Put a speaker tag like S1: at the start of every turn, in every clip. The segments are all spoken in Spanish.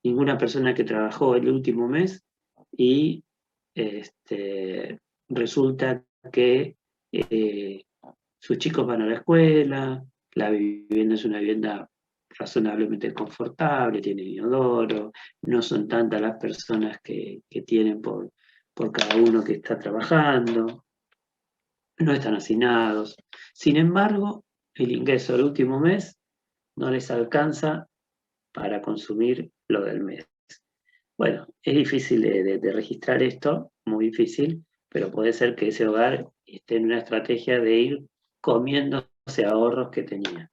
S1: ninguna persona que trabajó el último mes y resulta que sus chicos van a la escuela, la vivienda es una vivienda razonablemente confortable, tiene inodoro, no son tantas las personas que tienen por cada uno que está trabajando, no están hacinados. Sin embargo, el ingreso del último mes no les alcanza para consumir lo del mes. Bueno, es difícil de registrar esto, muy difícil, pero puede ser que ese hogar esté en una estrategia de ir comiéndose ahorros que tenía.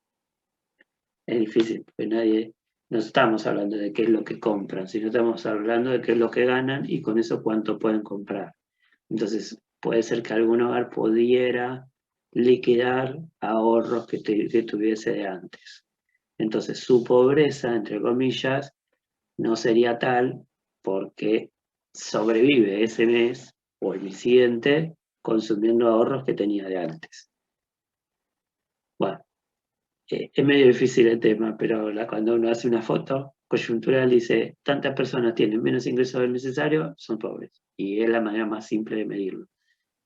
S1: Es difícil, porque no estamos hablando de qué es lo que compran, sino estamos hablando de qué es lo que ganan y con eso cuánto pueden comprar. Entonces, puede ser que algún hogar pudiera liquidar ahorros que tuviese de antes. Entonces, su pobreza, entre comillas, no sería tal porque sobrevive ese mes o el mes siguiente consumiendo ahorros que tenía de antes. Bueno, es medio difícil el tema, pero cuando uno hace una foto coyuntural dice, tantas personas tienen menos ingresos del necesario, son pobres. Y es la manera más simple de medirlo.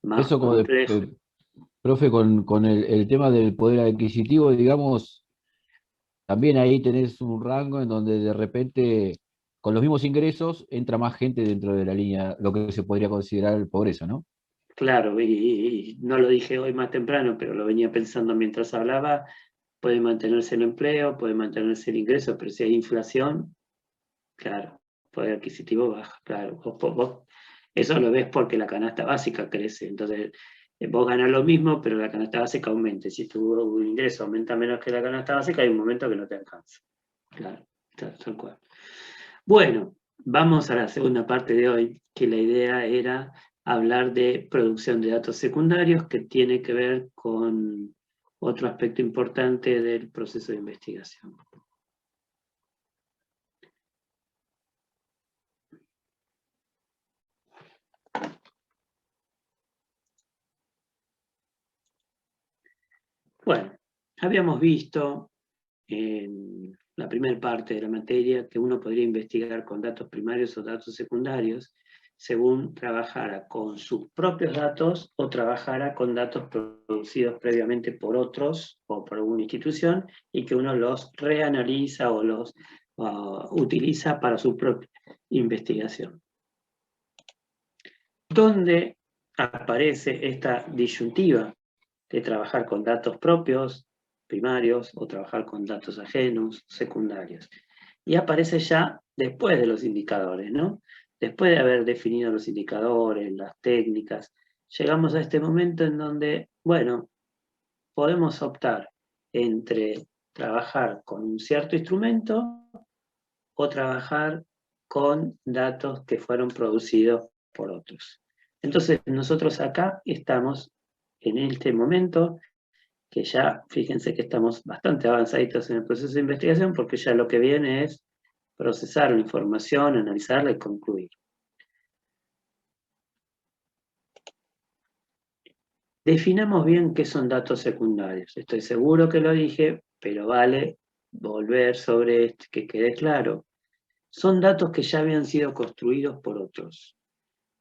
S1: Más
S2: Eso como
S1: complejo.
S2: profe, con el tema del poder adquisitivo, digamos, también ahí tenés un rango en donde de repente, con los mismos ingresos, entra más gente dentro de la línea, lo que se podría considerar pobreza, ¿no?
S1: Claro, y no lo dije hoy más temprano, pero lo venía pensando mientras hablaba, puede mantenerse el empleo, puede mantenerse el ingreso, pero si hay inflación, claro, poder adquisitivo baja, claro. Eso lo ves porque la canasta básica crece, entonces vos ganás lo mismo, pero la canasta básica aumenta. Si tu ingreso aumenta menos que la canasta básica, hay un momento que no te alcanza. Claro, tal cual. Bueno, vamos a la segunda parte de hoy, que la idea era hablar de producción de datos secundarios, que tiene que ver con otro aspecto importante del proceso de investigación. Bueno, habíamos visto en la primera parte de la materia que uno podría investigar con datos primarios o datos secundarios según trabajara con sus propios datos o trabajara con datos producidos previamente por otros o por alguna institución y que uno los reanaliza o los utiliza para su propia investigación. ¿Dónde aparece esta disyuntiva de trabajar con datos propios, primarios, o trabajar con datos ajenos, secundarios? Y aparece ya después de los indicadores, ¿no? Después de haber definido los indicadores, las técnicas, llegamos a este momento en donde, bueno, podemos optar entre trabajar con un cierto instrumento o trabajar con datos que fueron producidos por otros. Entonces, nosotros acá estamos en este momento, que ya, fíjense que estamos bastante avanzaditos en el proceso de investigación, porque ya lo que viene es procesar la información, analizarla y concluir. Definamos bien qué son datos secundarios. Estoy seguro que lo dije, pero vale volver sobre esto, que quede claro. Son datos que ya habían sido construidos por otros,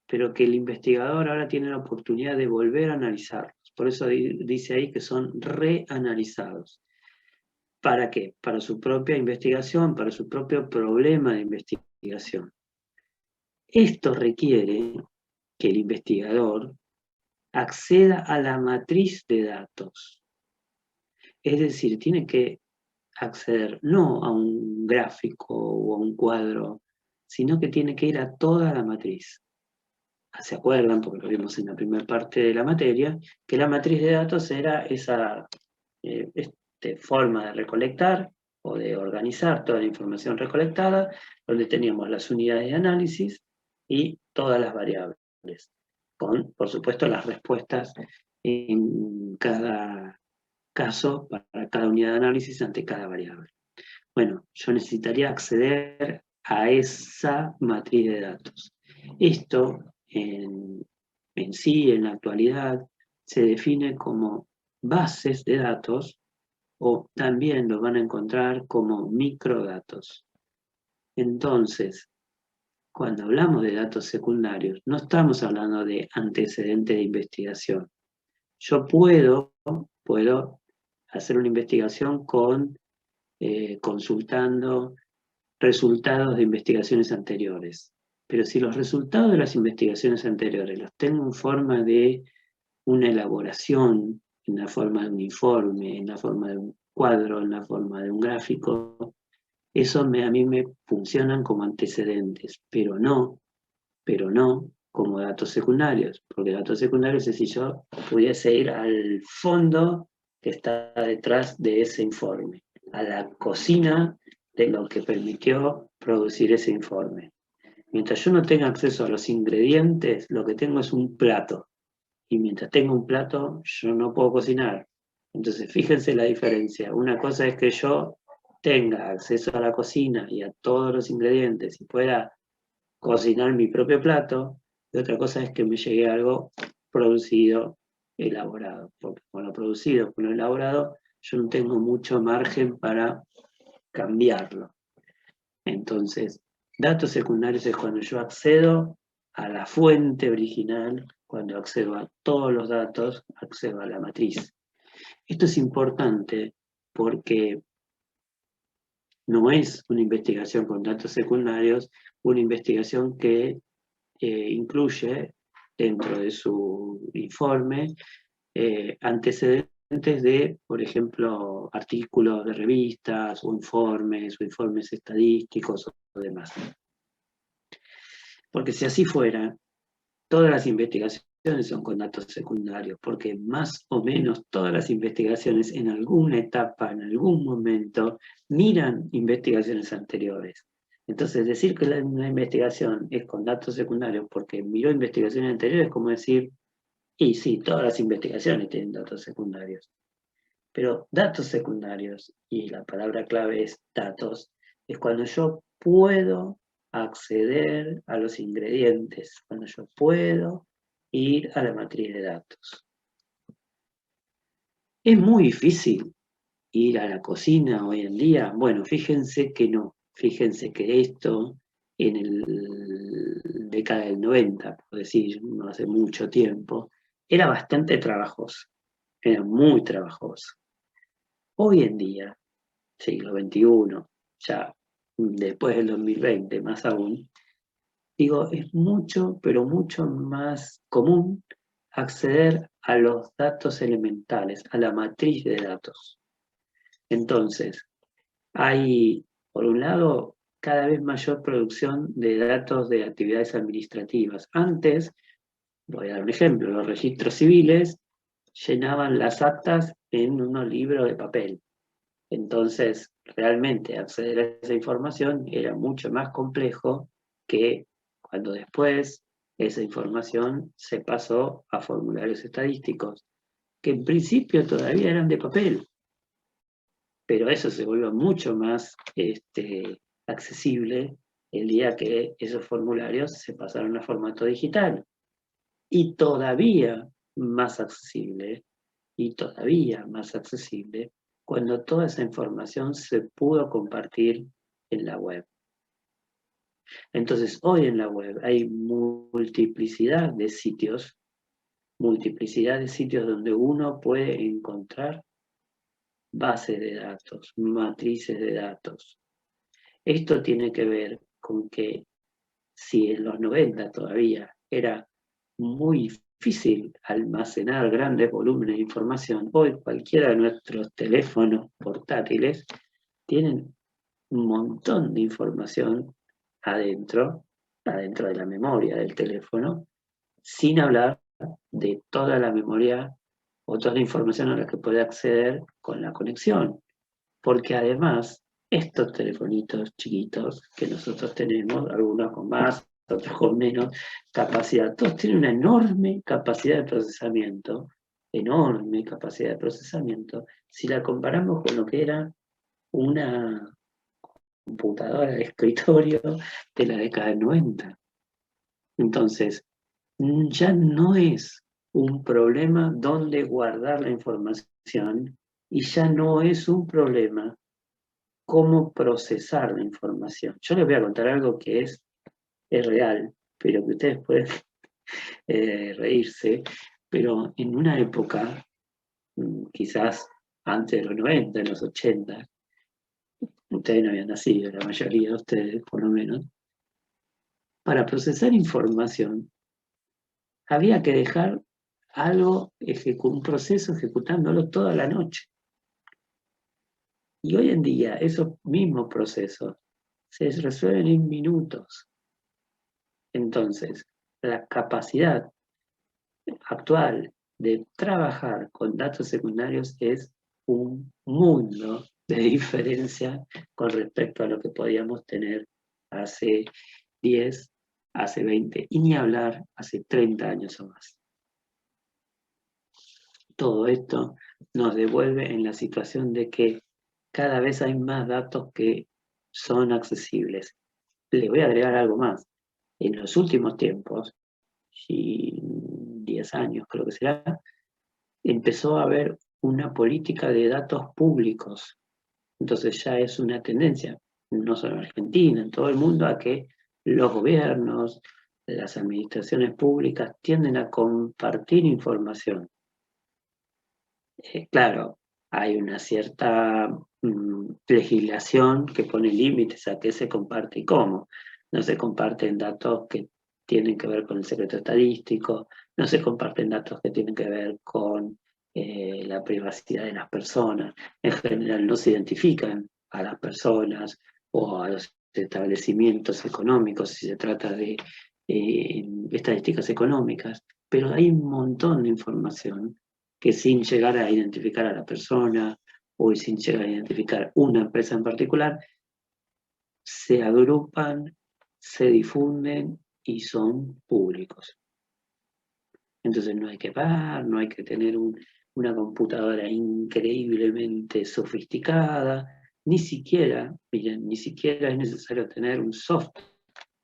S1: pero que el investigador ahora tiene la oportunidad de volver a analizarlos. Por eso dice ahí que son reanalizados. ¿Para qué? Para su propia investigación, para su propio problema de investigación. Esto requiere que el investigador acceda a la matriz de datos. Es decir, tiene que acceder no a un gráfico o a un cuadro, sino que tiene que ir a toda la matriz. ¿Se acuerdan? Porque lo vimos en la primera parte de la materia, que la matriz de datos era esa forma de recolectar o de organizar toda la información recolectada, donde teníamos las unidades de análisis y todas las variables, con, por supuesto, las respuestas en cada caso para cada unidad de análisis ante cada variable. Bueno, yo necesitaría acceder a esa matriz de datos. Esto en sí, en la actualidad, se define como bases de datos o también lo van a encontrar como microdatos. Entonces, cuando hablamos de datos secundarios, no estamos hablando de antecedentes de investigación. Yo puedo hacer una investigación consultando resultados de investigaciones anteriores. Pero si los resultados de las investigaciones anteriores los tengo en forma de una elaboración, en la forma de un informe, en la forma de un cuadro, en la forma de un gráfico, eso a mí me funcionan como antecedentes, pero no como datos secundarios, porque datos secundarios es si yo pudiese ir al fondo que está detrás de ese informe, a la cocina de lo que permitió producir ese informe. Mientras yo no tenga acceso a los ingredientes, lo que tengo es un plato. Y mientras tengo un plato, yo no puedo cocinar. Entonces, fíjense la diferencia. Una cosa es que yo tenga acceso a la cocina y a todos los ingredientes y pueda cocinar mi propio plato, y otra cosa es que me llegue algo producido, elaborado. Porque con lo producido, con lo elaborado, yo no tengo mucho margen para cambiarlo. Entonces, datos secundarios es cuando yo accedo a la fuente original, cuando accedo a todos los datos, accedo a la matriz. Esto es importante porque no es una investigación con datos secundarios, una investigación que incluye dentro de su informe antecedentes de, por ejemplo, artículos de revistas o informes estadísticos o demás. Porque si así fuera, todas las investigaciones son con datos secundarios, porque más o menos todas las investigaciones en alguna etapa, en algún momento, miran investigaciones anteriores. Entonces, decir que una investigación es con datos secundarios porque miró investigaciones anteriores es como decir, y sí, todas las investigaciones tienen datos secundarios. Pero datos secundarios, y la palabra clave es datos, es cuando yo puedo acceder a los ingredientes, cuando yo puedo ir a la matriz de datos. ¿Es muy difícil ir a la cocina hoy en día? Bueno, fíjense que no. Fíjense que esto en el década del 90, por decir, no hace mucho tiempo, era bastante trabajoso. Era muy trabajoso. Hoy en día, siglo XXI, ya después del 2020 más aún, digo, es mucho, pero mucho más común acceder a los datos elementales, a la matriz de datos. Entonces, hay, por un lado, cada vez mayor producción de datos de actividades administrativas. Antes, voy a dar un ejemplo, los registros civiles llenaban las actas en unos libros de papel. Entonces, realmente acceder a esa información era mucho más complejo que cuando después esa información se pasó a formularios estadísticos, que en principio todavía eran de papel, pero eso se volvió mucho más accesible el día que esos formularios se pasaron a formato digital. Y todavía más accesible, cuando toda esa información se pudo compartir en la web. Entonces, hoy en la web hay multiplicidad de sitios donde uno puede encontrar bases de datos, matrices de datos. Esto tiene que ver con que si en los 90 todavía era muy difícil almacenar grandes volúmenes de información, hoy cualquiera de nuestros teléfonos portátiles tienen un montón de información adentro de la memoria del teléfono, sin hablar de toda la memoria o toda la información a la que puede acceder con la conexión. Porque además, estos telefonitos chiquitos que nosotros tenemos, algunos con más, otros con menos capacidad, todos tienen una enorme capacidad de procesamiento, si la comparamos con lo que era una computadora de escritorio de la década del 90. Entonces, ya no es un problema dónde guardar la información y ya no es un problema cómo procesar la información. Yo les voy a contar algo que es real, pero que ustedes pueden reírse, pero en una época, quizás antes de los 90, en los 80, ustedes no habían nacido, la mayoría de ustedes por lo menos, para procesar información había que dejar algo, un proceso ejecutándolo toda la noche. Y hoy en día esos mismos procesos se resuelven en minutos. Entonces, la capacidad actual de trabajar con datos secundarios es un mundo de diferencia con respecto a lo que podíamos tener hace 10, hace 20 y ni hablar hace 30 años o más. Todo esto nos devuelve en la situación de que cada vez hay más datos que son accesibles. Le voy a agregar algo más. En los últimos tiempos, 10 años creo que será, empezó a haber una política de datos públicos. Entonces ya es una tendencia, no solo en Argentina, en todo el mundo, a que los gobiernos, las administraciones públicas tienden a compartir información. Claro, hay una cierta legislación que pone límites a qué se comparte y cómo. No se comparten datos que tienen que ver con el secreto estadístico, no se comparten datos que tienen que ver con la privacidad de las personas. En general no se identifican a las personas o a los establecimientos económicos si se trata de estadísticas económicas, pero hay un montón de información que sin llegar a identificar a la persona o sin llegar a identificar una empresa en particular, se agrupan, se difunden y son públicos. Entonces no hay que pagar, no hay que tener una computadora increíblemente sofisticada, ni siquiera, miren, ni siquiera es necesario tener un software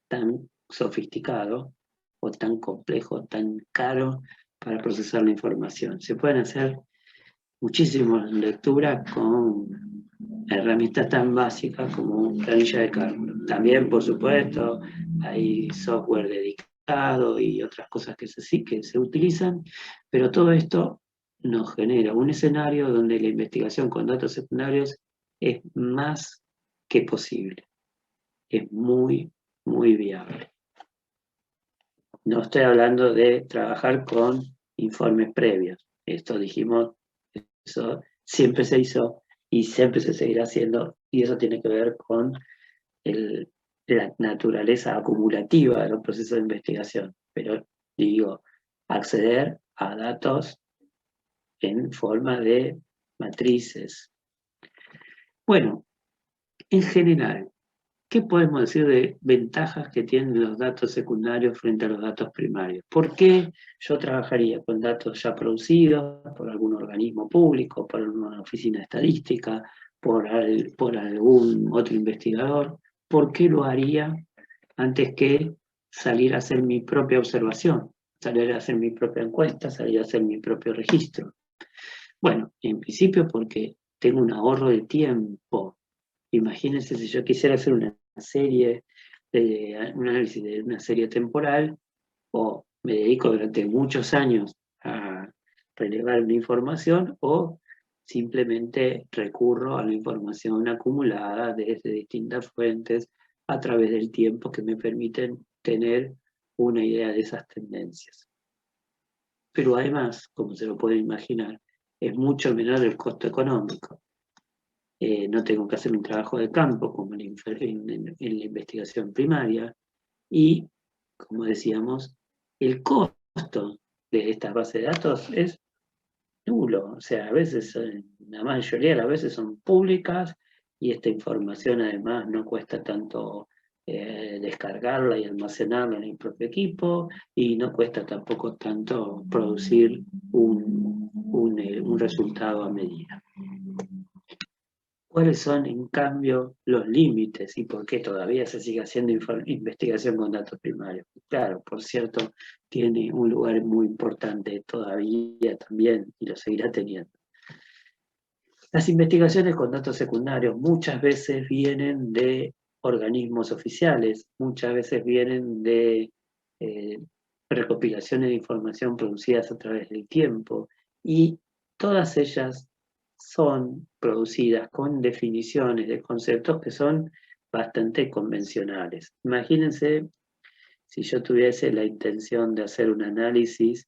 S1: tan sofisticado o tan complejo, tan caro para procesar la información. Se pueden hacer muchísimas lecturas con herramientas tan básicas como planilla de cálculo. También, por supuesto, hay software dedicado y otras cosas que se utilizan, pero todo esto nos genera un escenario donde la investigación con datos secundarios es más que posible. Es muy, muy viable. No estoy hablando de trabajar con informes previos. Esto dijimos, eso siempre se hizo y siempre se seguirá haciendo, y eso tiene que ver con la naturaleza acumulativa de los procesos de investigación. Pero digo, acceder a datos en forma de matrices. Bueno, en general, ¿qué podemos decir de ventajas que tienen los datos secundarios frente a los datos primarios? ¿Por qué yo trabajaría con datos ya producidos por algún organismo público, por una oficina estadística, por algún otro investigador? ¿Por qué lo haría antes que salir a hacer mi propia observación, salir a hacer mi propia encuesta, salir a hacer mi propio registro? Bueno, en principio porque tengo un ahorro de tiempo. Imagínense si yo quisiera hacer una serie, un análisis de una serie temporal, o me dedico durante muchos años a relevar una información, o simplemente recurro a la información acumulada desde distintas fuentes a través del tiempo que me permiten tener una idea de esas tendencias. Pero además, como se lo pueden imaginar, es mucho menor el costo económico. No tengo que hacer un trabajo de campo como en la investigación primaria y, como decíamos, el costo de estas bases de datos es nulo. O sea, a veces, la mayoría de las veces son públicas y esta información además no cuesta tanto descargarla y almacenarla en el propio equipo y no cuesta tampoco tanto producir un resultado a medida. ¿Cuáles son, en cambio, los límites y por qué todavía se sigue haciendo investigación con datos primarios? Claro, por cierto, tiene un lugar muy importante todavía también y lo seguirá teniendo. Las investigaciones con datos secundarios muchas veces vienen de organismos oficiales, muchas veces vienen de recopilaciones de información producidas a través del tiempo, y todas ellas son producidas con definiciones de conceptos que son bastante convencionales. Imagínense si yo tuviese la intención de hacer un análisis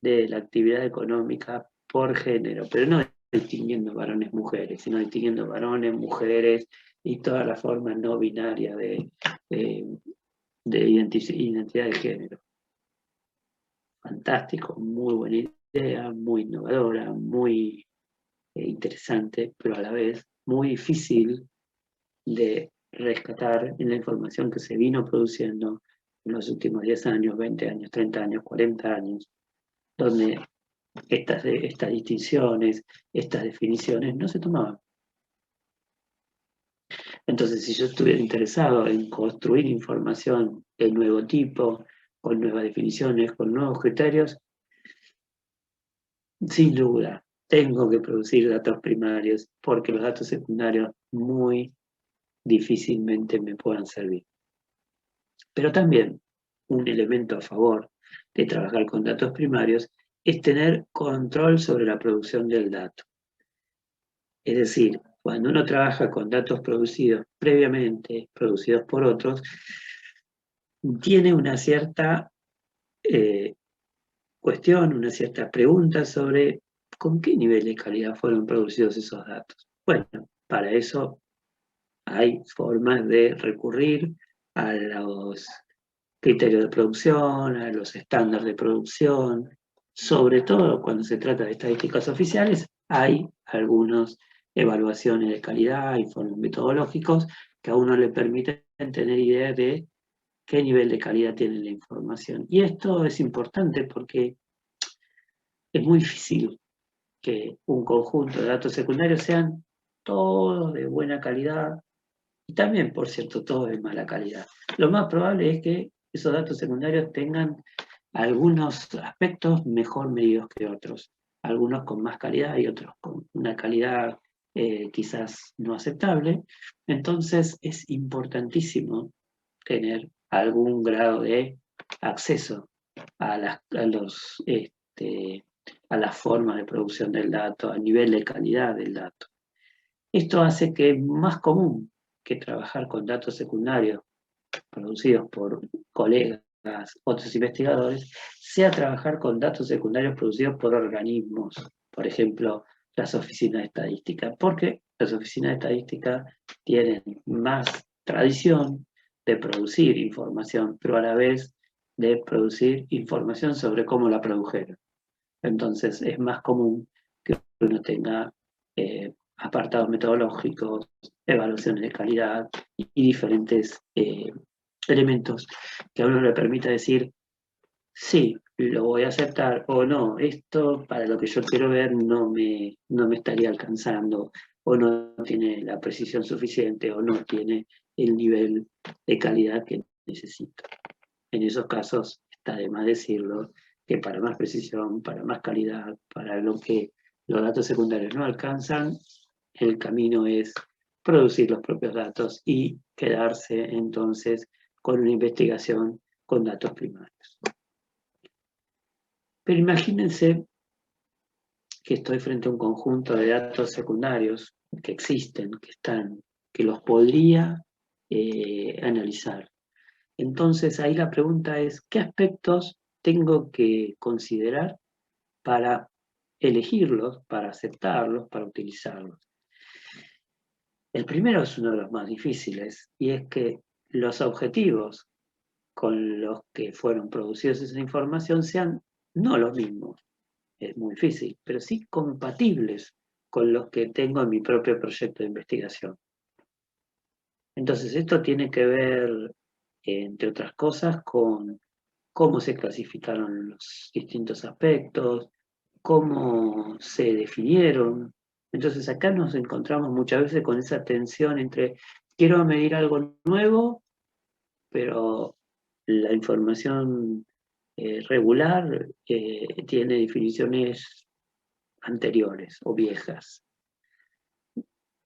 S1: de la actividad económica por género, pero no distinguiendo varones y mujeres, sino distinguiendo varones, mujeres y toda la forma no binaria de identidad de género. Fantástico, muy buena idea, muy innovadora, muy interesante, pero a la vez muy difícil de rescatar en la información que se vino produciendo en los últimos 10 años, 20 años, 30 años, 40 años, donde estas distinciones, estas definiciones no se tomaban. Entonces, si yo estuviera interesado en construir información de nuevo tipo, con nuevas definiciones, con nuevos criterios, sin duda, tengo que producir datos primarios, porque los datos secundarios muy difícilmente me puedan servir. Pero también un elemento a favor de trabajar con datos primarios es tener control sobre la producción del dato. Es decir, cuando uno trabaja con datos producidos previamente, producidos por otros, tiene una cierta cuestión, una cierta pregunta sobre con qué nivel de calidad fueron producidos esos datos. Bueno, para eso hay formas de recurrir a los criterios de producción, a los estándares de producción. Sobre todo cuando se trata de estadísticas oficiales, hay algunas evaluaciones de calidad, informes metodológicos que a uno le permiten tener idea de qué nivel de calidad tiene la información. Y esto es importante porque es muy difícil que un conjunto de datos secundarios sean todos de buena calidad y también, por cierto, todos de mala calidad. Lo más probable es que esos datos secundarios tengan algunos aspectos mejor medidos que otros, algunos con más calidad y otros con una calidad quizás no aceptable. Entonces es importantísimo tener algún grado de acceso a las formas de producción del dato, al nivel de calidad del dato. Esto hace que es más común que trabajar con datos secundarios producidos por colegas, otros investigadores, sea trabajar con datos secundarios producidos por organismos, por ejemplo, las oficinas de estadística, porque las oficinas de estadística tienen más tradición de producir información, pero a la vez de producir información sobre cómo la produjeron. Entonces es más común que uno tenga apartados metodológicos, evaluaciones de calidad y diferentes elementos que a uno le permita decir, sí, lo voy a aceptar o no, esto para lo que yo quiero ver no me estaría alcanzando o no tiene la precisión suficiente o no tiene el nivel de calidad que necesito. En esos casos está de más decirlo que para más precisión, para más calidad, para lo que los datos secundarios no alcanzan, el camino es producir los propios datos y quedarse entonces con una investigación con datos primarios. Pero imagínense que estoy frente a un conjunto de datos secundarios que existen, que están, que los podría analizar. Entonces ahí la pregunta es, ¿qué aspectos tengo que considerar para elegirlos, para aceptarlos, para utilizarlos? El primero es uno de los más difíciles, y es que los objetivos con los que fueron producidos esa información sean no los mismos, es muy difícil, pero sí compatibles con los que tengo en mi propio proyecto de investigación. Entonces esto tiene que ver, entre otras cosas, con cómo se clasificaron los distintos aspectos, cómo se definieron. Entonces acá nos encontramos muchas veces con esa tensión entre quiero medir algo nuevo, pero la información regular tiene definiciones anteriores o viejas.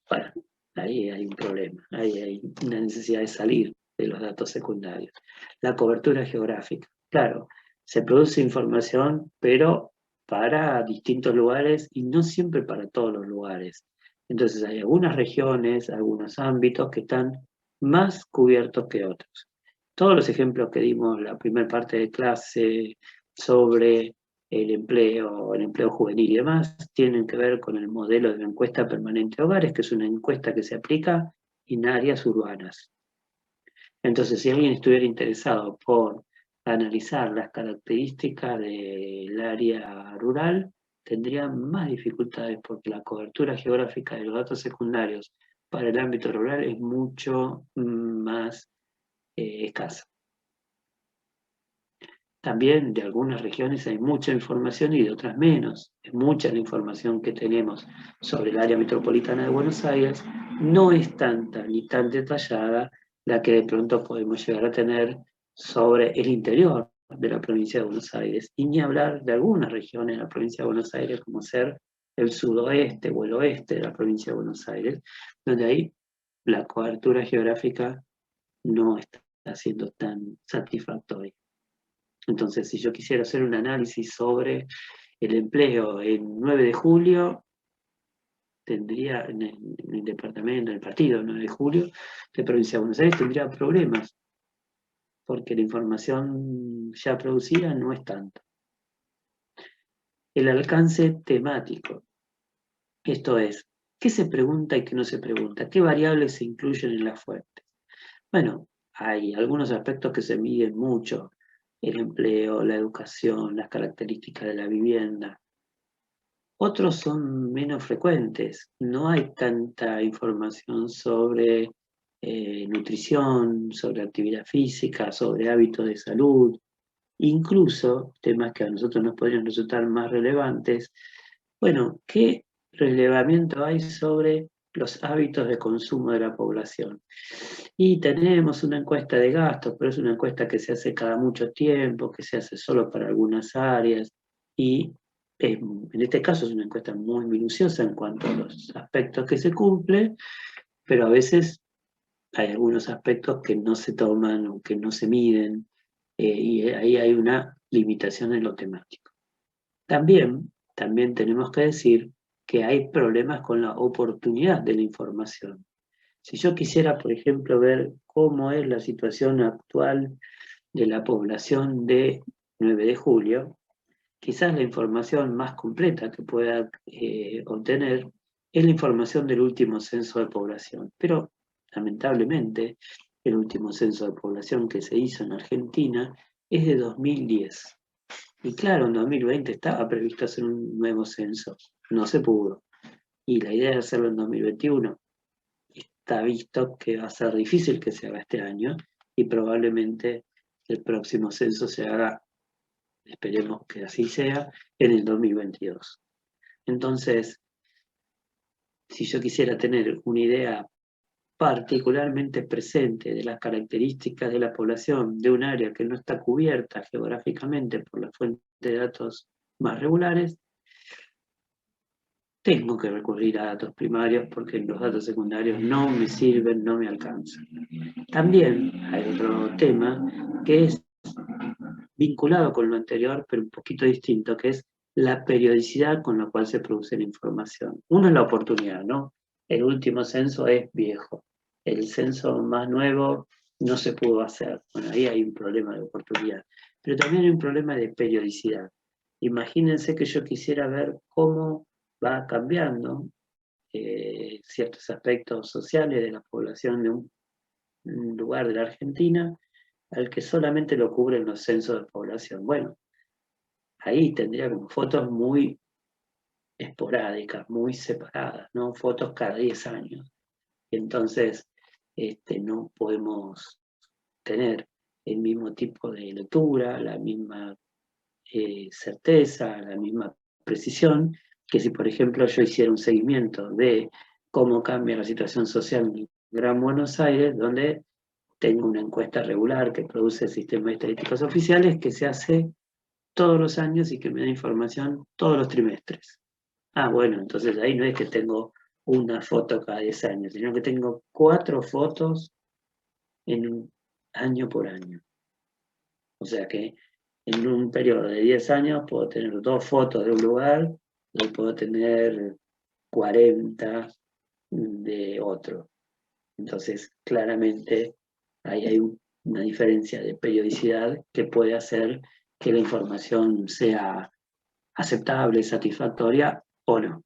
S1: Bueno, ahí hay un problema, ahí hay una necesidad de salir de los datos secundarios. La cobertura geográfica, claro, se produce información, pero para distintos lugares y no siempre para todos los lugares. Entonces hay algunas regiones, algunos ámbitos que están más cubiertos que otros. Todos los ejemplos que dimos la primera parte de clase sobre el empleo juvenil y demás, tienen que ver con el modelo de la encuesta permanente de hogares, que es una encuesta que se aplica en áreas urbanas. Entonces, si alguien estuviera interesado por analizar las características del área rural, tendría más dificultades porque la cobertura geográfica de los datos secundarios para el ámbito rural es mucho más escasa. También de algunas regiones hay mucha información y de otras menos. Es mucha la información que tenemos sobre el área metropolitana de Buenos Aires. No es tanta ni tan detallada la que de pronto podemos llegar a tener sobre el interior de la provincia de Buenos Aires. Y ni hablar de algunas regiones de la provincia de Buenos Aires, como ser el sudoeste o el oeste de la provincia de Buenos Aires, donde ahí la cobertura geográfica no está siendo tan satisfactoria. Entonces, si yo quisiera hacer un análisis sobre el empleo en 9 de julio, tendría en el departamento, en el partido 9 de julio de Provincia de Buenos Aires, tendría problemas, porque la información ya producida no es tanto. El alcance temático. Esto es, ¿qué se pregunta y qué no se pregunta? ¿Qué variables se incluyen en las fuentes? Bueno, hay algunos aspectos que se miden mucho, el empleo, la educación, las características de la vivienda. Otros son menos frecuentes, no hay tanta información sobre nutrición, sobre actividad física, sobre hábitos de salud, incluso temas que a nosotros nos podrían resultar más relevantes. Bueno, ¿qué relevamiento hay sobre los hábitos de consumo de la población? Y tenemos una encuesta de gastos, pero es una encuesta que se hace cada mucho tiempo, que se hace solo para algunas áreas, y en este caso es una encuesta muy minuciosa en cuanto a los aspectos que se cumplen, pero a veces hay algunos aspectos que no se toman o que no se miden, y ahí hay una limitación en lo temático. También tenemos que decir que hay problemas con la oportunidad de la información. Si yo quisiera, por ejemplo, ver cómo es la situación actual de la población de 9 de julio, quizás la información más completa que pueda obtener es la información del último censo de población. Pero, lamentablemente, el último censo de población que se hizo en Argentina es de 2010. Y claro, en 2020 estaba previsto hacer un nuevo censo, no se pudo. Y la idea es hacerlo en 2021. Está visto que va a ser difícil que se haga este año y probablemente el próximo censo se haga, esperemos que así sea, en el 2022. Entonces, si yo quisiera tener una idea particularmente presente de las características de la población de un área que no está cubierta geográficamente por la fuente de datos más regulares, tengo que recurrir a datos primarios porque los datos secundarios no me sirven, no me alcanzan. También hay otro tema que es vinculado con lo anterior, pero un poquito distinto, que es la periodicidad con la cual se produce la información. Uno es la oportunidad, ¿no? El último censo es viejo. El censo más nuevo no se pudo hacer. Bueno, ahí hay un problema de oportunidad. Pero también hay un problema de periodicidad. Imagínense que yo quisiera ver cómo va cambiando ciertos aspectos sociales de la población de un lugar de la Argentina al que solamente lo cubren los censos de población. Bueno, ahí tendría como fotos muy esporádicas, muy separadas, ¿no? Fotos cada 10 años. Y entonces no podemos tener el mismo tipo de lectura, la misma certeza, la misma precisión, que si por ejemplo yo hiciera un seguimiento de cómo cambia la situación social en el Gran Buenos Aires, donde tengo una encuesta regular que produce el Sistema de Estadísticas Oficiales que se hace todos los años y que me da información todos los trimestres. Ah, bueno, entonces ahí no es que tengo una foto cada 10 años, sino que tengo 4 fotos en un año por año. O sea que en un periodo de 10 años puedo tener 2 fotos de un lugar y puedo tener 40 de otro. Entonces, claramente, ahí hay una diferencia de periodicidad que puede hacer que la información sea aceptable, satisfactoria o no.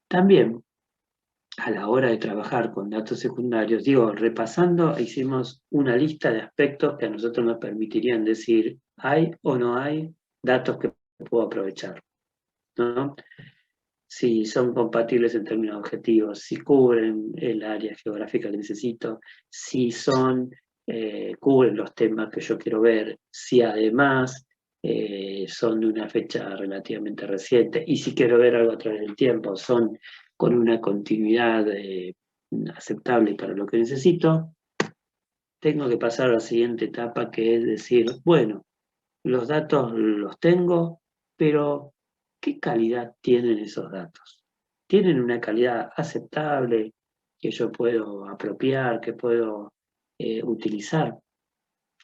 S1: También, a la hora de trabajar con datos secundarios, digo, repasando, hicimos una lista de aspectos que a nosotros nos permitirían decir, ¿hay o no hay datos que puedo aprovechar? ¿No? Si son compatibles en términos objetivos, si cubren el área geográfica que necesito, si cubren los temas que yo quiero ver, si además son de una fecha relativamente reciente, y si quiero ver algo a través del tiempo, son con una continuidad aceptable para lo que necesito, tengo que pasar a la siguiente etapa, que es decir, bueno, los datos los tengo, pero ¿qué calidad tienen esos datos? ¿Tienen una calidad aceptable que yo puedo apropiar, que puedo utilizar?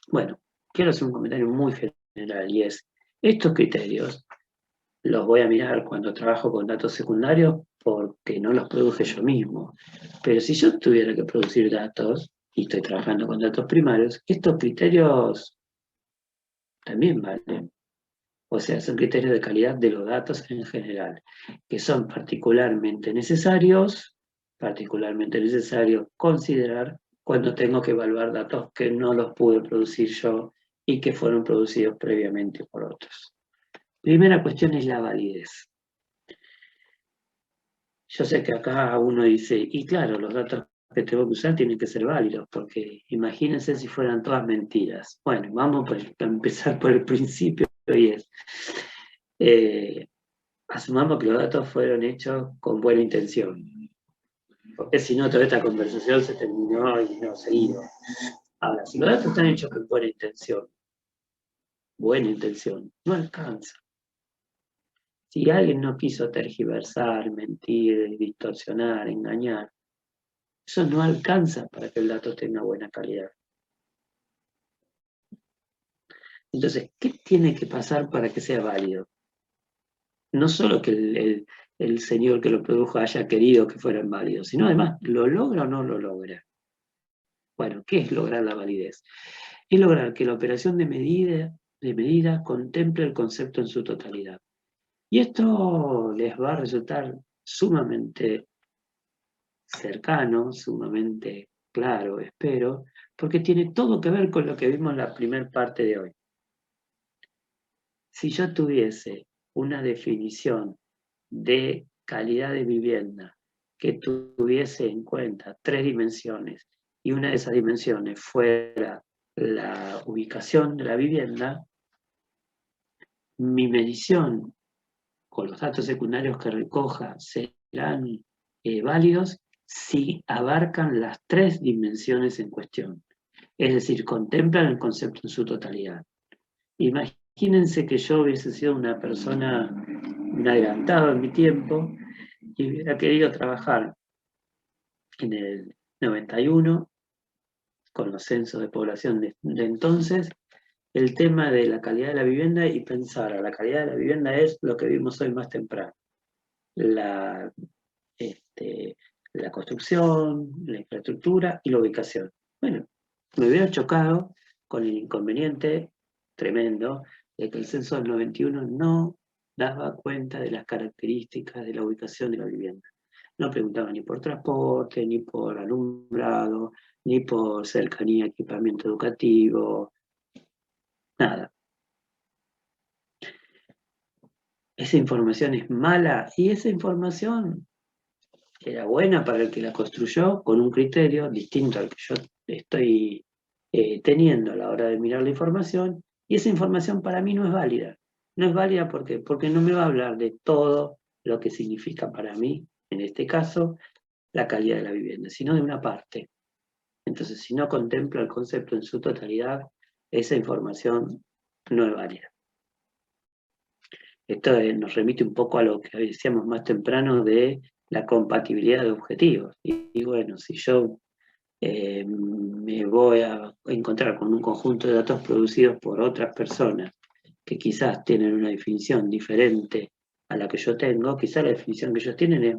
S1: Bueno, quiero hacer un comentario muy general y es, estos criterios los voy a mirar cuando trabajo con datos secundarios porque no los produje yo mismo. Pero si yo tuviera que producir datos y estoy trabajando con datos primarios, estos criterios también valen. O sea, son criterios de calidad de los datos en general, que son particularmente necesarios considerar cuando tengo que evaluar datos que no los pude producir yo y que fueron producidos previamente por otros. Primera cuestión es la validez. Yo sé que acá uno dice, y claro, los datos que tengo que usar tienen que ser válidos, porque imagínense si fueran todas mentiras. Bueno, vamos a empezar por el principio y es, asumamos que los datos fueron hechos con buena intención, porque si no toda esta conversación se terminó y no se iba. Ahora, si los datos están hechos con buena intención, no alcanza. Si alguien no quiso tergiversar, mentir, distorsionar, engañar, eso no alcanza para que el dato tenga buena calidad. Entonces, ¿qué tiene que pasar para que sea válido? No solo que el señor que lo produjo haya querido que fueran válidos, sino además, ¿lo logra o no lo logra? Bueno, ¿qué es lograr la validez? Es lograr que la operación de medida contemple el concepto en su totalidad. Y esto les va a resultar sumamente cercano, sumamente claro, espero, porque tiene todo que ver con lo que vimos en la primera parte de hoy. Si yo tuviese una definición de calidad de vivienda que tuviese en cuenta 3 dimensiones y una de esas dimensiones fuera la ubicación de la vivienda, mi medición con los datos secundarios que recoja serán válidos si abarcan las 3 dimensiones en cuestión. Es decir, contemplan el concepto en su totalidad. Imagínense que yo hubiese sido una persona, un adelantado en mi tiempo, y hubiera querido trabajar en el 91, con los censos de población de entonces, el tema de la calidad de la vivienda y pensar, la calidad de la vivienda es lo que vimos hoy más temprano. La construcción, la infraestructura y la ubicación. Bueno, me hubiera chocado con el inconveniente tremendo de que el censo del 91 no daba cuenta de las características de la ubicación de la vivienda. No preguntaba ni por transporte, ni por alumbrado, ni por cercanía a equipamiento educativo, nada. Esa información es mala y esa información era buena para el que la construyó con un criterio distinto al que yo estoy teniendo a la hora de mirar la información, y esa información para mí no es válida. No es válida porque no me va a hablar de todo lo que significa para mí, en este caso, la calidad de la vivienda, sino de una parte. Entonces, si no contempla el concepto en su totalidad, esa información no es válida. Esto nos remite un poco a lo que decíamos más temprano de la compatibilidad de objetivos. Y bueno, si yo me voy a encontrar con un conjunto de datos producidos por otras personas que quizás tienen una definición diferente a la que yo tengo, quizás la definición que ellos tienen es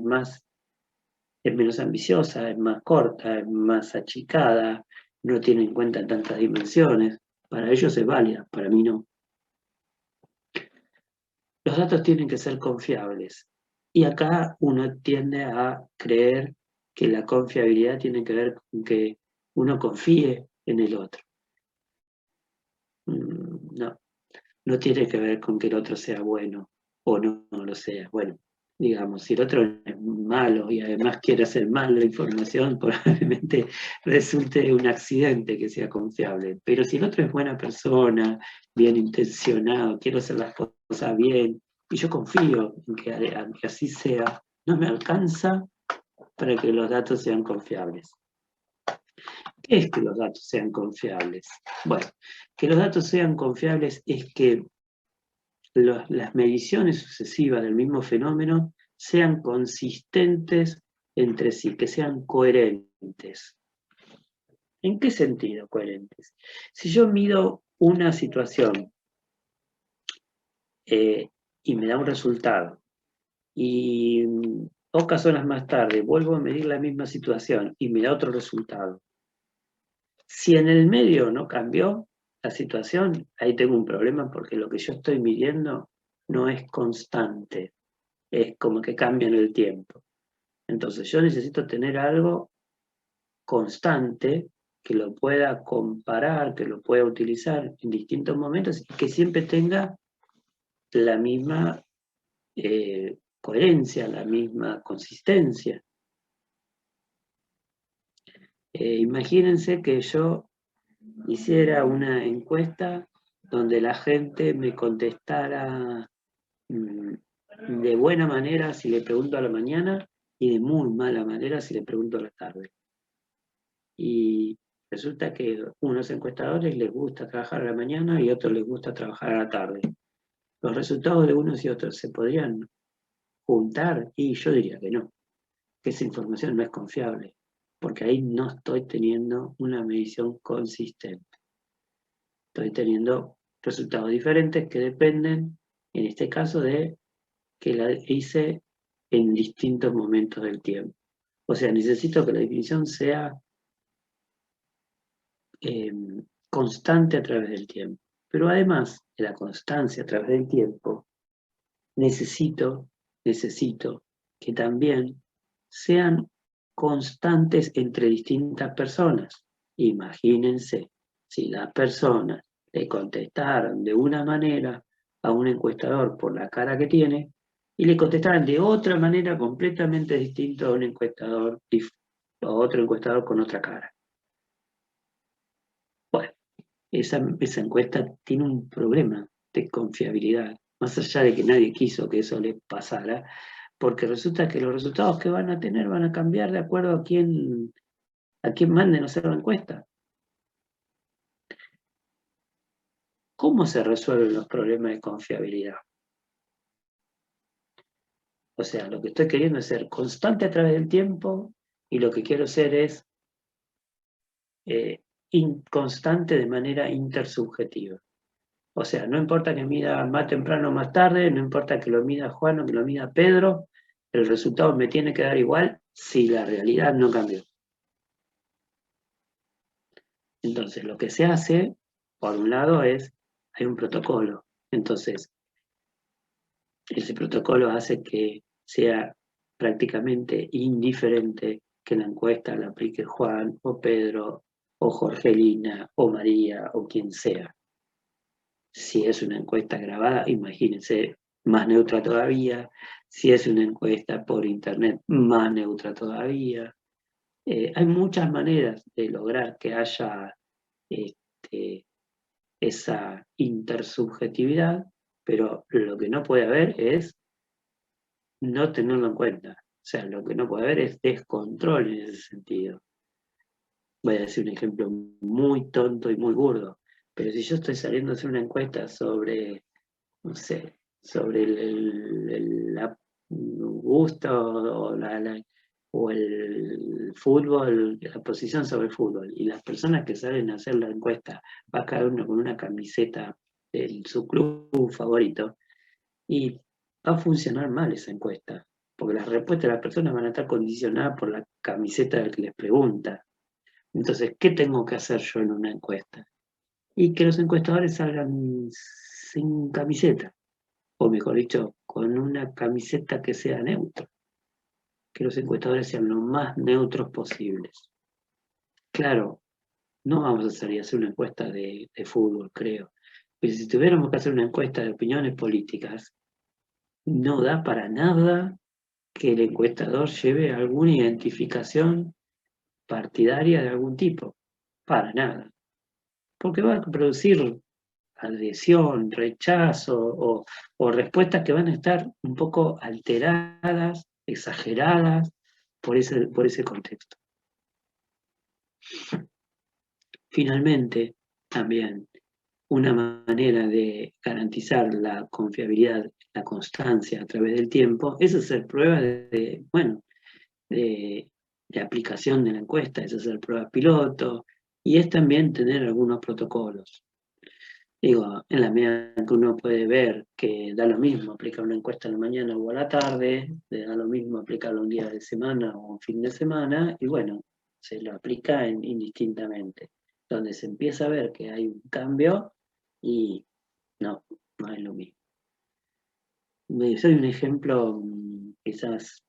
S1: menos ambiciosa, es más corta, es más achicada, no tiene en cuenta tantas dimensiones. Para ellos es válida, para mí no. Los datos tienen que ser confiables. Y acá uno tiende a creer que la confiabilidad tiene que ver con que uno confíe en el otro. No, no tiene que ver con que el otro sea bueno o no lo sea. Bueno, digamos, si el otro es malo y además quiere hacer mal la información, probablemente resulte un accidente que sea confiable. Pero si el otro es buena persona, bien intencionado, quiero hacer las cosas bien, y yo confío en que así sea, no me alcanza para que los datos sean confiables. ¿Qué es que los datos sean confiables? Bueno, que los datos sean confiables es que las mediciones sucesivas del mismo fenómeno sean consistentes entre sí, que sean coherentes. ¿En qué sentido coherentes? Si yo mido una situación y me da un resultado, y pocas horas más tarde vuelvo a medir la misma situación y me da otro resultado, si en el medio no cambió la situación, ahí tengo un problema porque lo que yo estoy midiendo no es constante, es como que cambia en el tiempo. Entonces yo necesito tener algo constante que lo pueda comparar, que lo pueda utilizar en distintos momentos y que siempre tenga la misma coherencia, la misma consistencia. Imagínense que yo hiciera una encuesta donde la gente me contestara de buena manera si le pregunto a la mañana y de muy mala manera si le pregunto a la tarde. Y resulta que a unos encuestadores les gusta trabajar a la mañana y a otros les gusta trabajar a la tarde. Los resultados de unos y otros se podrían juntar y yo diría que no, que esa información no es confiable, porque ahí no estoy teniendo una medición consistente. Estoy teniendo resultados diferentes que dependen, en este caso, de que la hice en distintos momentos del tiempo. O sea, necesito que la definición sea constante a través del tiempo. Pero además de la constancia a través del tiempo, necesito que también sean constantes entre distintas personas. Imagínense, si las personas le contestaron de una manera a un encuestador por la cara que tiene, y le contestaran de otra manera completamente distinta a un encuestador, a otro encuestador con otra cara. Bueno, esa encuesta tiene un problema de confiabilidad, más allá de que nadie quiso que eso le pasara, porque resulta que los resultados que van a tener van a cambiar de acuerdo a quién manden a hacer la encuesta. ¿Cómo se resuelven los problemas de confiabilidad? O sea, lo que estoy queriendo es ser constante a través del tiempo y lo que quiero ser es inconstante de manera intersubjetiva. O sea, no importa que mida más temprano o más tarde, no importa que lo mida Juan o que lo mida Pedro, el resultado me tiene que dar igual si la realidad no cambió. Entonces, lo que se hace, por un lado, hay un protocolo. Entonces, ese protocolo hace que sea prácticamente indiferente que la encuesta la aplique Juan o Pedro o Jorgelina o María o quien sea. Si es una encuesta grabada, imagínense, más neutra todavía. Si es una encuesta por internet, más neutra todavía. Hay muchas maneras de lograr que haya esa intersubjetividad, pero lo que no puede haber es no tenerlo en cuenta. O sea, lo que no puede haber es descontrol en ese sentido. Voy a decir un ejemplo muy tonto y muy burdo, pero si yo estoy saliendo a hacer una encuesta sobre, no sé, sobre la gusto o el fútbol, la posición sobre el fútbol, y las personas que salen a hacer la encuesta, va cada uno con una camiseta de su club favorito, y va a funcionar mal esa encuesta, porque las respuestas de las personas van a estar condicionadas por la camiseta del que les pregunta. Entonces, ¿qué tengo que hacer yo en una encuesta? Y que los encuestadores salgan sin camiseta, o mejor dicho, con una camiseta que sea neutra, que los encuestadores sean lo más neutros posibles. Claro, no vamos a salir a hacer una encuesta de fútbol, creo, pero si tuviéramos que hacer una encuesta de opiniones políticas, no da para nada que el encuestador lleve alguna identificación partidaria de algún tipo, para nada, porque va a producir adhesión, rechazo o respuestas que van a estar un poco alteradas, exageradas por ese contexto. Finalmente, también una manera de garantizar la confiabilidad, la constancia a través del tiempo, es hacer pruebas de aplicación de la encuesta, es hacer pruebas piloto, y es también tener algunos protocolos. Digo, en la medida que uno puede ver que da lo mismo aplicar una encuesta en la mañana o a la tarde, le da lo mismo aplicarlo un día de semana o un fin de semana, y bueno, se lo aplica indistintamente. Donde se empieza a ver que hay un cambio y no es lo mismo. Soy un ejemplo quizás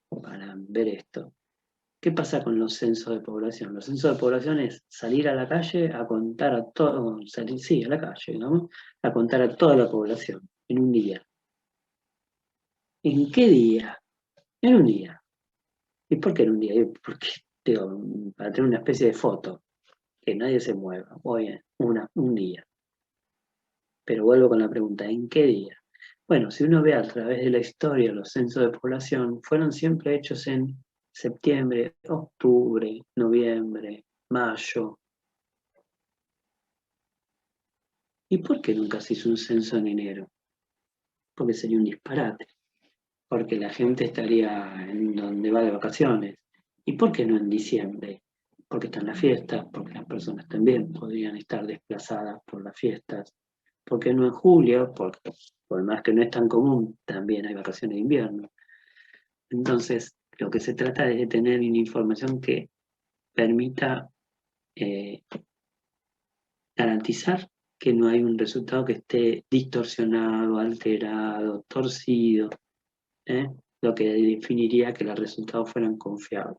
S1: para ver esto. ¿Qué pasa con los censos de población? Los censos de población es salir a la calle a contar a todo, salir, sí, a la calle, ¿no? A contar a toda la población en un día. ¿En qué día? En un día. ¿Y por qué en un día? Porque, digo, para tener una especie de foto, que nadie se mueva. Oye, un día. Pero vuelvo con la pregunta, ¿en qué día? Bueno, si uno ve a través de la historia, los censos de población fueron siempre hechos en septiembre, octubre, noviembre, mayo. ¿Y por qué nunca se hizo un censo en enero? Porque sería un disparate, porque la gente estaría en donde va de vacaciones. ¿Y por qué no en diciembre? Porque están las fiestas, porque las personas también podrían estar desplazadas por las fiestas. ¿Por qué no en julio? Porque por más que no es tan común, también hay vacaciones de invierno. Entonces, lo que se trata es de tener una información que permita eh, garantizar que no hay un resultado que esté distorsionado, alterado, torcido, ¿eh? Lo que definiría que los resultados fueran confiables.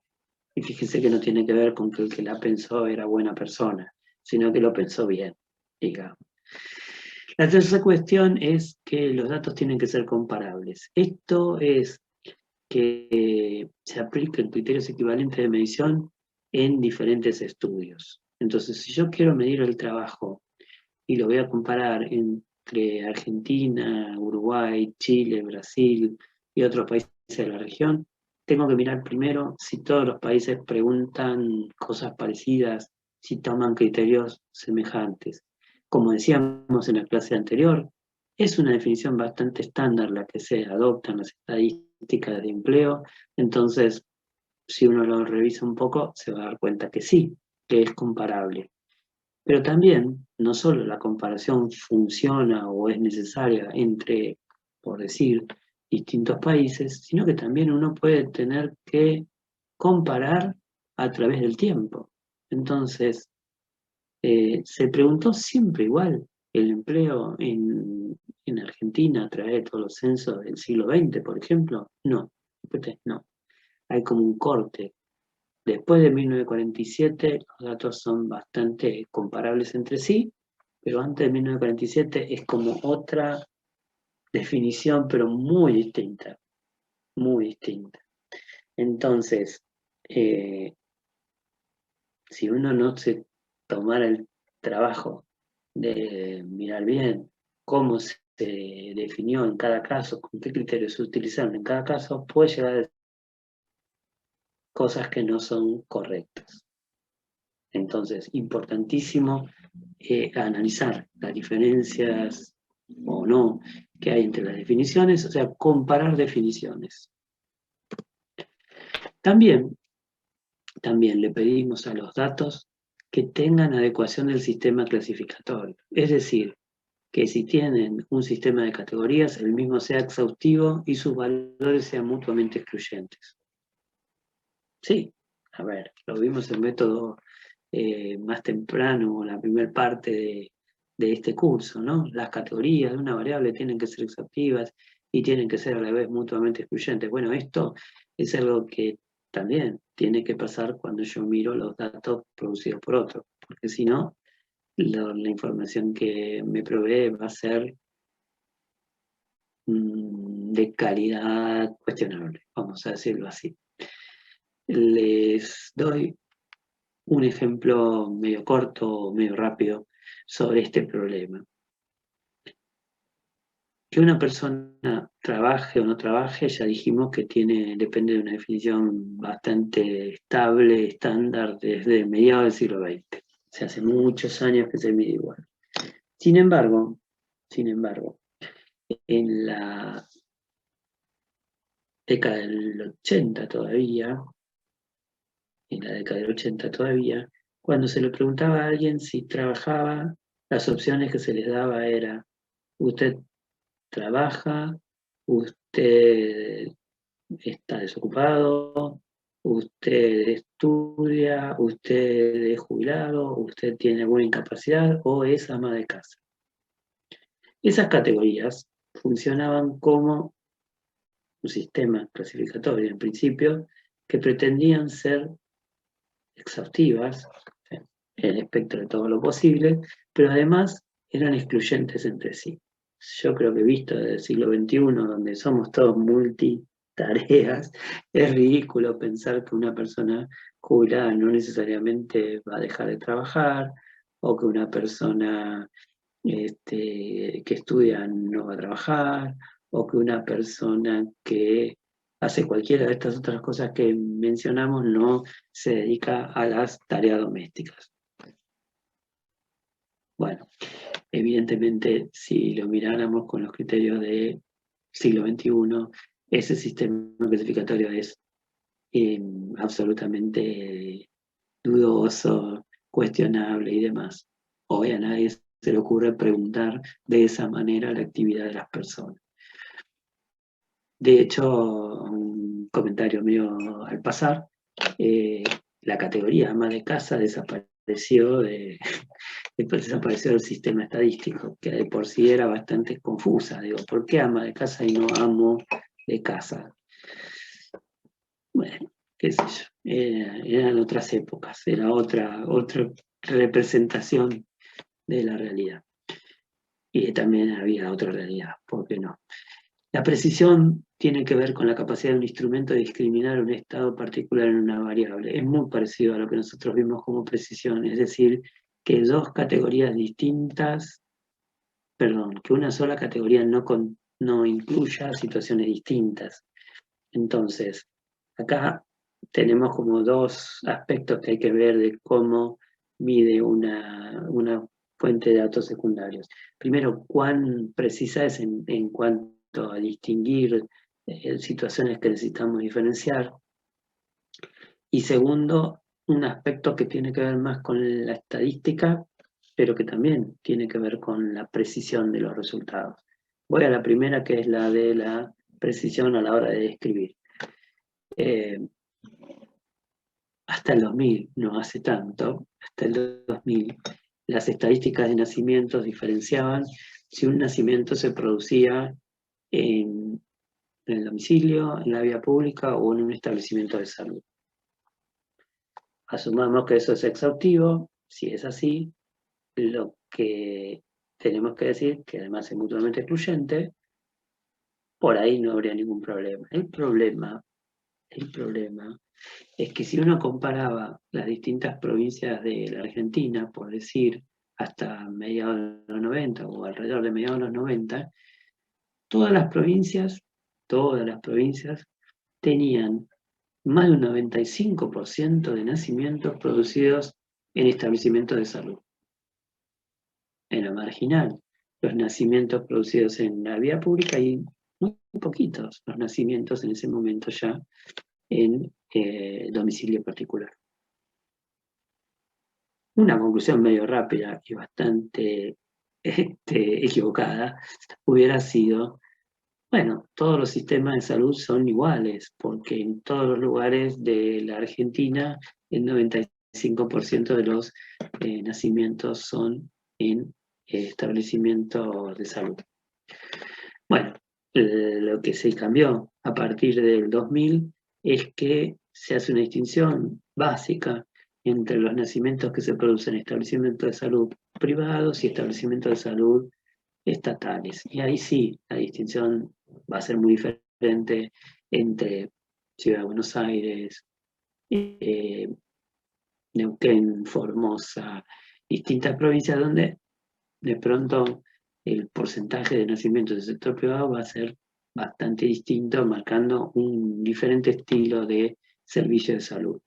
S1: Y fíjese que no tiene que ver con que el que la pensó era buena persona, sino que lo pensó bien, digamos. La tercera cuestión es que los datos tienen que ser comparables. Esto es que se aplique el criterio equivalente de medición en diferentes estudios. Entonces, si yo quiero medir el trabajo y lo voy a comparar entre Argentina, Uruguay, Chile, Brasil y otros países de la región, tengo que mirar primero si todos los países preguntan cosas parecidas, si toman criterios semejantes. Como decíamos en la clase anterior, es una definición bastante estándar la que se adopta en las estadísticas de empleo, entonces si uno lo revisa un poco se va a dar cuenta que sí, que es comparable. Pero también, no solo la comparación funciona o es necesaria entre, por decir, distintos países, sino que también uno puede tener que comparar a través del tiempo. Entonces, se preguntó siempre igual el empleo en Argentina a través de todos los censos del siglo XX, por ejemplo. No, no. Hay como un corte. Después de 1947 los datos son bastante comparables entre sí, pero antes de 1947 es como otra definición, pero muy distinta, muy distinta. Entonces, si uno no se tomara el trabajo de mirar bien cómo se definió en cada caso, con qué criterios se utilizaron en cada caso, puede llegar a decir cosas que no son correctas. Entonces, importantísimo analizar las diferencias o no que hay entre las definiciones, o sea, comparar definiciones. También le pedimos a los datos que tengan adecuación del sistema clasificatorio. Es decir, que si tienen un sistema de categorías, el mismo sea exhaustivo y sus valores sean mutuamente excluyentes. Sí, a ver, lo vimos en método más temprano, la primera parte de este curso, ¿no? Las categorías de una variable tienen que ser exhaustivas y tienen que ser a la vez mutuamente excluyentes. Bueno, esto es algo que también tiene que pasar cuando yo miro los datos producidos por otro, porque si no, la información que me provee va a ser de calidad cuestionable, vamos a decirlo así. Les doy un ejemplo medio corto, medio rápido, sobre este problema. Que una persona trabaje o no trabaje, ya dijimos que depende de una definición bastante estable, estándar, desde mediados del siglo XX. O sea, hace muchos años que se mide igual. Sin embargo, en la década del 80 todavía, cuando se le preguntaba a alguien si trabajaba, las opciones que se les daba era: usted trabaja, usted está desocupado, usted estudia, usted es jubilado, usted tiene alguna incapacidad o es ama de casa. Esas categorías funcionaban como un sistema clasificatorio, en principio, que pretendían ser exhaustivas en el espectro de todo lo posible, pero además eran excluyentes entre sí. Yo creo que visto desde el siglo XXI, donde somos todos multitareas, es ridículo pensar que una persona jubilada no necesariamente va a dejar de trabajar, o que una persona que estudia no va a trabajar, o que una persona que hace cualquiera de estas otras cosas que mencionamos no se dedica a las tareas domésticas. Bueno, evidentemente, si lo miráramos con los criterios del siglo XXI, ese sistema clasificatorio es absolutamente dudoso, cuestionable y demás. Hoy a nadie se le ocurre preguntar de esa manera la actividad de las personas. De hecho, un comentario mío al pasar, la categoría ama de casa desapareció del sistema estadístico, que de por sí era bastante confusa. Digo, ¿por qué ama de casa y no amo de casa? Bueno, qué sé yo, eran otras épocas, era otra representación de la realidad. Y también había otra realidad, ¿por qué no? La precisión tiene que ver con la capacidad de un instrumento de discriminar un estado particular en una variable. Es muy parecido a lo que nosotros vimos como precisión, es decir, que dos categorías distintas, que una sola categoría no incluya situaciones distintas. Entonces, acá tenemos como dos aspectos que hay que ver de cómo mide una fuente de datos secundarios. Primero, cuán precisa es en cuanto a distinguir situaciones que necesitamos diferenciar. Y segundo, un aspecto que tiene que ver más con la estadística, pero que también tiene que ver con la precisión de los resultados. Voy a la primera, que es la de la precisión a la hora de describir. Hasta el 2000, no hace tanto, hasta el 2000, las estadísticas de nacimientos diferenciaban si un nacimiento se producía en el domicilio, en la vía pública o en un establecimiento de salud. Asumamos que eso es exhaustivo. Si es así, lo que tenemos que decir, que además es mutuamente excluyente, por ahí no habría ningún problema. El problema es que si uno comparaba las distintas provincias de la Argentina, por decir, hasta mediados de los 90 o alrededor de mediados de los 90, todas las provincias tenían más de un 95% de nacimientos producidos en establecimientos de salud. Era marginal. los nacimientos producidos en la vía pública y muy poquitos los nacimientos en ese momento ya en domicilio particular. Una conclusión medio rápida y bastante equivocada hubiera sido, bueno, todos los sistemas de salud son iguales, porque en todos los lugares de la Argentina el 95% de los nacimientos son en establecimientos de salud. Bueno, lo que se cambió a partir del 2000 es que se hace una distinción básica entre los nacimientos que se producen en establecimientos de salud privados y establecimientos de salud estatales. Y ahí sí, la distinción va a ser muy diferente entre Ciudad de Buenos Aires, Neuquén, Formosa, distintas provincias donde de pronto el porcentaje de nacimientos del sector privado va a ser bastante distinto, marcando un diferente estilo de servicio de salud.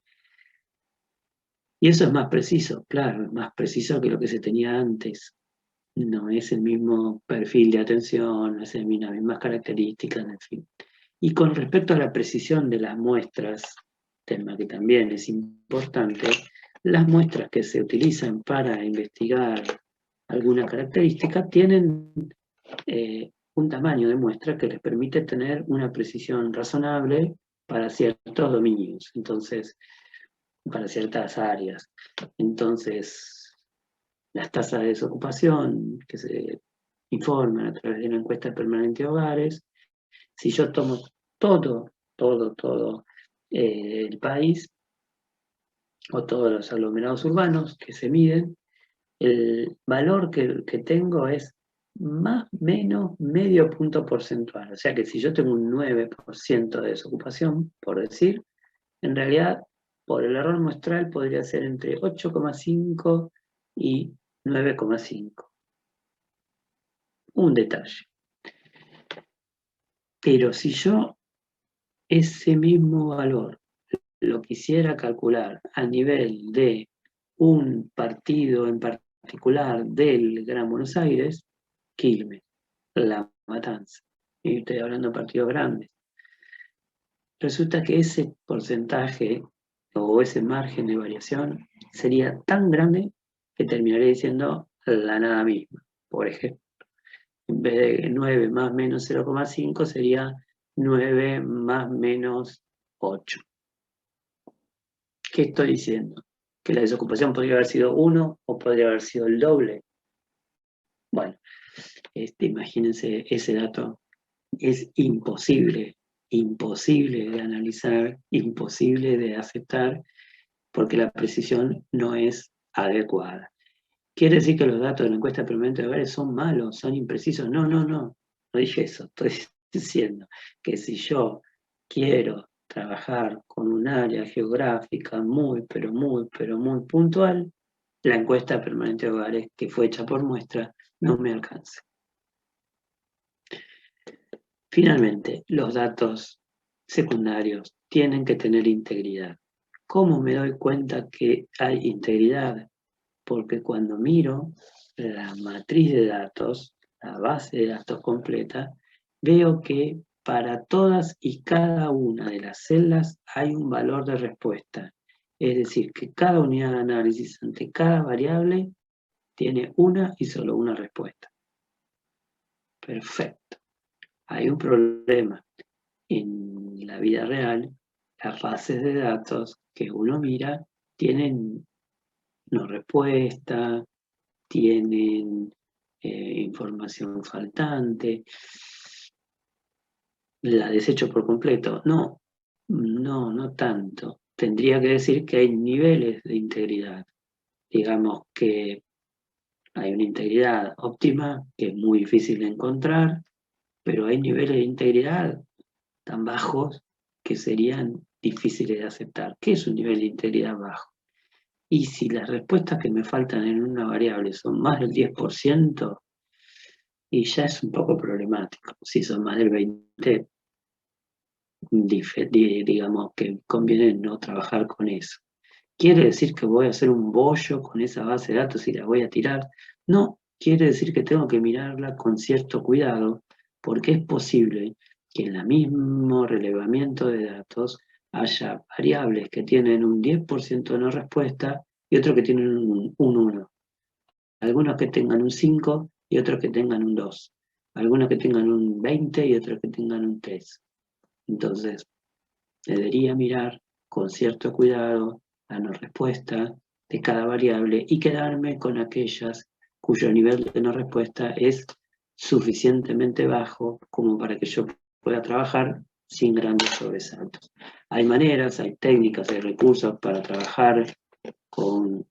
S1: Y eso es más preciso, claro, es más preciso que lo que se tenía antes. No es el mismo perfil de atención, no es las mismas características, en fin. Y con respecto a la precisión de las muestras, tema que también es importante, las muestras que se utilizan para investigar alguna característica tienen un tamaño de muestra que les permite tener una precisión razonable para ciertos dominios, entonces, para ciertas áreas. Entonces, las tasas de desocupación que se informan a través de una encuesta permanente de hogares, si yo tomo todo el país, o todos los aglomerados urbanos que se miden, el valor que tengo es más o menos medio punto porcentual. O sea que si yo tengo un 9% de desocupación, por decir, en realidad, por el error muestral podría ser entre 8,5 y 9,5. Un detalle. Pero si yo ese mismo valor lo quisiera calcular a nivel de un partido en particular del Gran Buenos Aires, Quilmes, La Matanza, y estoy hablando de partidos grandes, resulta que ese porcentaje o ese margen de variación sería tan grande que terminaría diciendo la nada misma. Por ejemplo, en vez de 9 más menos 0,5 sería 9 más menos 8. ¿Qué estoy diciendo? Que la desocupación podría haber sido 1 o podría haber sido el doble. Bueno, imagínense ese dato. Es imposible de analizar, imposible de aceptar, porque la precisión no es adecuada. ¿Quiere decir que los datos de la encuesta permanente de hogares son malos, son imprecisos? No dije eso. Estoy diciendo que si yo quiero trabajar con un área geográfica pero muy puntual, la encuesta permanente de hogares que fue hecha por muestra no me alcanza. Finalmente, los datos secundarios tienen que tener integridad. ¿Cómo me doy cuenta que hay integridad? Porque cuando miro la matriz de datos, la base de datos completa, veo que para todas y cada una de las celdas hay un valor de respuesta. Es decir, que cada unidad de análisis ante cada variable tiene una y solo una respuesta. Perfecto. Hay un problema. En la vida real, las bases de datos que uno mira tienen no respuesta, tienen información faltante, la desecho por completo. No tanto. Tendría que decir que hay niveles de integridad. Digamos que hay una integridad óptima que es muy difícil de encontrar, pero hay niveles de integridad tan bajos que serían difíciles de aceptar. ¿Qué es un nivel de integridad bajo? Y si las respuestas que me faltan en una variable son más del 10%, y ya es un poco problemático. Si son más del 20%, digamos que conviene no trabajar con eso. ¿Quiere decir que voy a hacer un bollo con esa base de datos y la voy a tirar? No, quiere decir que tengo que mirarla con cierto cuidado, porque es posible que en el mismo relevamiento de datos haya variables que tienen un 10% de no respuesta y otros que tienen un 1. Algunos que tengan un 5 y otros que tengan un 2. Algunos que tengan un 20 y otros que tengan un 3. Entonces, debería mirar con cierto cuidado la no respuesta de cada variable y quedarme con aquellas cuyo nivel de no respuesta es suficientemente bajo como para que yo pueda trabajar sin grandes sobresaltos. Hay maneras, hay técnicas, hay recursos para trabajar con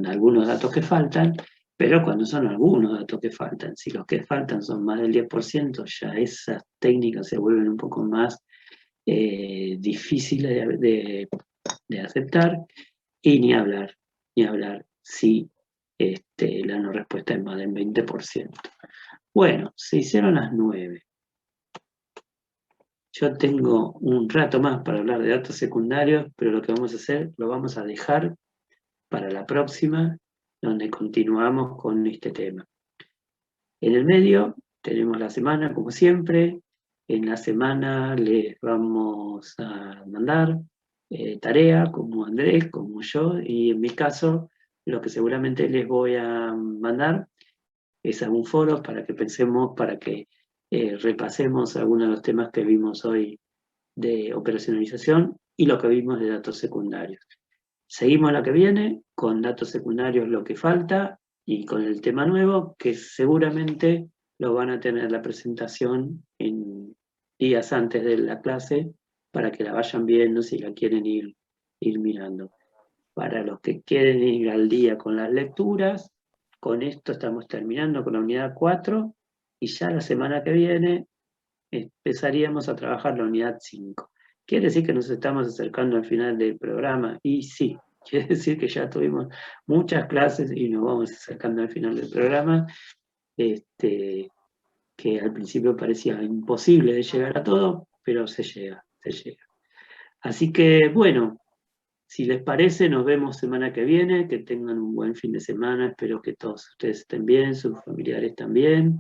S1: algunos datos que faltan, pero cuando son algunos datos que faltan, si los que faltan son más del 10%, ya esas técnicas se vuelven un poco más difíciles de aceptar, y ni hablar si la no respuesta es más del 20%. Bueno, se hicieron las 9. Yo tengo un rato más para hablar de datos secundarios, pero lo que vamos a hacer, lo vamos a dejar para la próxima, donde continuamos con este tema. En el medio tenemos la semana, como siempre. En la semana les vamos a mandar tarea, como Andrés, como yo, y en mi caso, lo que seguramente les voy a mandar es algún foro para que pensemos, para que repasemos algunos de los temas que vimos hoy de operacionalización y lo que vimos de datos secundarios. Seguimos la que viene con datos secundarios, lo que falta, y con el tema nuevo, que seguramente lo van a tener la presentación en días antes de la clase para que la vayan viendo si la quieren ir mirando. Para los que quieren ir al día con las lecturas, con esto estamos terminando con la unidad 4 y ya la semana que viene empezaríamos a trabajar la unidad 5. ¿Quiere decir que nos estamos acercando al final del programa? Y sí, quiere decir que ya tuvimos muchas clases y nos vamos acercando al final del programa, que al principio parecía imposible de llegar a todo, pero se llega, se llega. Así que, bueno, si les parece, nos vemos semana que viene, que tengan un buen fin de semana, espero que todos ustedes estén bien, sus familiares también.